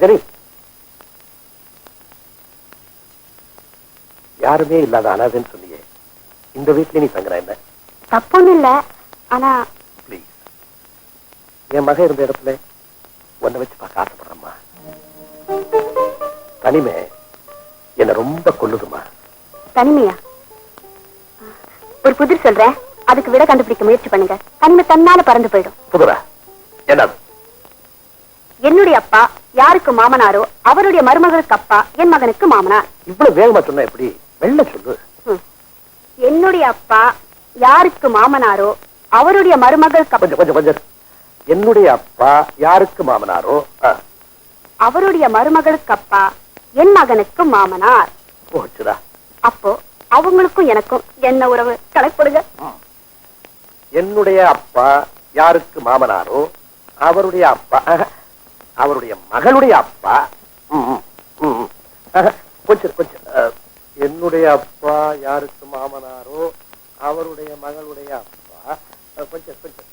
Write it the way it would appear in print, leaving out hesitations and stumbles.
ரஞ்சனி, யாருமே இல்லாத அனாதைன்னு சொன்னியே, இந்த வீட்டுல நீ தங்குற என்ன? தப்புன்னு இல்ல, ஆனா பிளீஸ், என் மகன் இருந்த இடத்துல ஒன்ன வச்சு பார்க்க ஆசைப்படுறம்மா. தனிமை என்ன ரொம்ப கொல்லுதுமா. தனிமையா? ஒரு புதிர் சொல்றேன், அதுக்கு விட கண்டுபிடிக்க முயற்சி பண்ணுங்க. தனிமை தன்னால பறந்து போயிடும். புதுரா என்னது? என்னுடைய அப்பா யாருக்கு மாமனாரோ அவருடைய மருமகளுக்கு அப்பா என் மகனுக்கு மாமனார். இவ்வளவு வேகமா சொன்ன எப்படி? வெள்ள சொல்லு. என்னுடைய அப்பா யாருக்கு மாமனாரோ அவருடைய மருமகளுக்கு கொஞ்சம் கொஞ்சம் கொஞ்சம். என்னுடைய அப்பா யாருக்கு மாமனாரோ அவருடைய மருமகளுக்கு அப்பா என் மகனுக்கு மாமனார். போச்சுடா. அப்போ அவங்களுக்கும் எனக்கும் என்ன உறவு? கணக்குடுங்க. என்னுடைய அப்பா யாருக்கு மாமனாரோ அவருடைய அப்பா அவருடைய மகளுடைய அப்பா. கொஞ்சம் கொஞ்சம். என்னுடைய அப்பா யாருக்கு மாமனாரோ அவருடைய மகளுடைய அப்பா. கொஞ்சம் கொஞ்சம்.